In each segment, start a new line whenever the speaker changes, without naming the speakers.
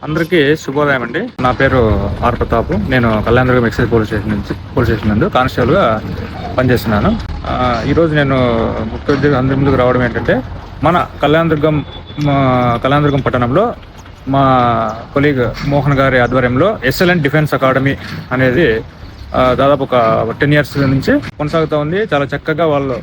అందరికీ శుభోదయం అండి. నా పేరు ఆర్ ప్రతాప్. నేను కళ్యాణదుర్గం ఎక్సైజ్ పోలీస్ స్టేషన్ నందు కానిస్టేబుల్ గా పనిచేస్తున్నాను. ఈరోజు నేను ముఖ్య ఉద్యోగం అందరి ముందుకు రావడం ఏంటంటే, మన కళ్యాణదుర్గం పట్టణంలో మా కొలీగ్ మోహన్ గారి ఆధ్వర్యంలో ఎక్సలెంట్ డిఫెన్స్ అకాడమీ అనేది దాదాపు ఒక 10 years నుంచి కొనసాగుతూ ఉంది. చాలా చక్కగా వాళ్ళు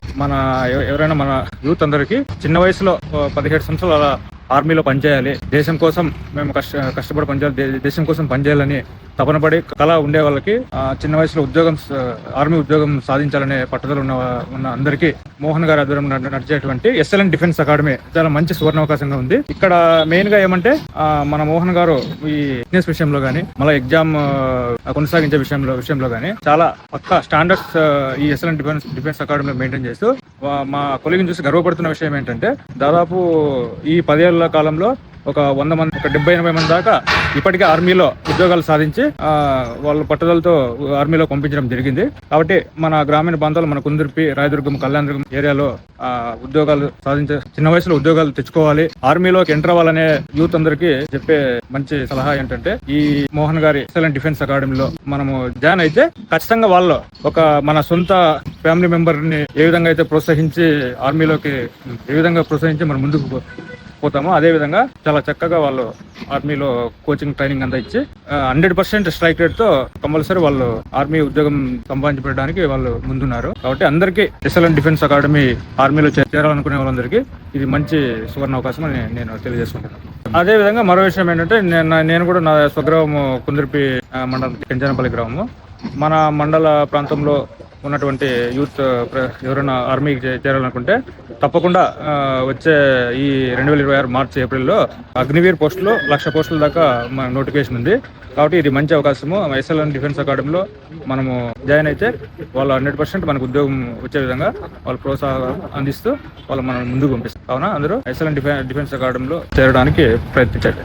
ఎవరైనా మన యూత్ అందరికీ చిన్న వయసులో 17 సంవత్సరాలు అలా ఆర్మీలో పనిచేయాలి, దేశం కోసం మేము కష్టపడి పనిచేయాలి, దేశం కోసం పనిచేయాలని తపన పడి కళ ఉండే వాళ్ళకి చిన్న వయసులో ఆర్మీ ఉద్యోగం సాధించాలనే పట్టుదల ఉన్న అందరికీ మోహన్ గారి ఆధ్వర్యం నడిచేటువంటి ఎక్సలెంట్ డిఫెన్స్ అకాడమీ చాలా మంచి సువర్ణావకాశంగా ఉంది. ఇక్కడ మెయిన్ గా ఏమంటే మన మోహన్ గారు ఈ ఫిట్నెస్ విషయంలో గానీ, మళ్ళీ ఎగ్జామ్ కొనసాగించే విషయంలో గానీ చాలా పక్కా స్టాండర్డ్స్ ఈ ఎక్సలెంట్ డిఫెన్స్ అకాడమీ మెయింటైన్ చేస్తూ మా కొలీగ్ని చూసి గర్వపడుతున్న విషయం ఏంటంటే, దాదాపు ఈ 10 ఏళ్ల కాలంలో ఒక 100 మంది, ఒక 70-80 మంది దాకా ఇప్పటికే ఆర్మీలో ఉద్యోగాలు సాధించి వాళ్ళ పట్టుదలతో ఆర్మీలో పంపించడం జరిగింది. కాబట్టి మన గ్రామీణ ప్రాంతాలు, మన కుందుర్పి, రాయదుర్గం, కళ్యాణదుర్గం ఏరియాలో ఉద్యోగాలు సాధించే, చిన్న వయసులో ఉద్యోగాలు తెచ్చుకోవాలి, ఆర్మీలోకి ఎంటర్ అవ్వాలనే యూత్ అందరికీ చెప్పే మంచి సలహా ఏంటంటే, ఈ మోహన్ గారి ఎక్సలెంట్ డిఫెన్స్ అకాడమీలో మనము జాయిన్ అయితే ఖచ్చితంగా వాళ్ళు మన సొంత ఫ్యామిలీ మెంబర్ ని ఏ విధంగా అయితే ప్రోత్సహించి ఆర్మీలోకి ఏ విధంగా ప్రోత్సహించి మనం ముందుకు పోతామో, అదే విధంగా చాలా చక్కగా వాళ్ళు ఆర్మీలో కోచింగ్ ట్రైనింగ్ అంతా ఇచ్చి 100% స్ట్రైక్ రేట్ తో కంపల్సరీ వాళ్ళు ఆర్మీ ఉద్యోగం సంపాదించడానికి వాళ్ళు ముందున్నారు. కాబట్టి అందరికీ ఎక్సలెంట్ డిఫెన్స్ అకాడమీ ఆర్మీలో చేరాలనుకునే వాళ్ళందరికీ ఇది మంచి సువర్ణ అవకాశం అని నేను తెలియజేసుకుంటున్నాను. అదే విధంగా మరో విషయం ఏంటంటే, నేను కూడా నా స్వగ్రామము కుందుర్పి మండలం కెంచనపల్లి గ్రామము. మన మండల ప్రాంతంలో ఉన్నటువంటి యూత్ ఎవరైనా ఆర్మీకి చేరాలనుకుంటే తప్పకుండా వచ్చే ఈ 2026 మార్చి ఏప్రిల్లో అగ్నివీర్ పోస్టులో 1,00,000 పోస్టుల దాకా మన నోటిఫికేషన్ ఉంది. కాబట్టి ఇది మంచి అవకాశము. ఎస్ఎల్ఎన్ డిఫెన్స్ అకాడమీలో మనము జాయిన్ అయితే వాళ్ళు 100% మనకు ఉద్యోగం వచ్చే విధంగా వాళ్ళు ప్రోత్సాహం అందిస్తూ వాళ్ళు మనం ముందుకు పంపిస్తారు. కావున అందరూ ఎస్ఎల్ఎన్ డిఫెన్స్ అకాడమీలో చేరడానికి ప్రయత్నించండి.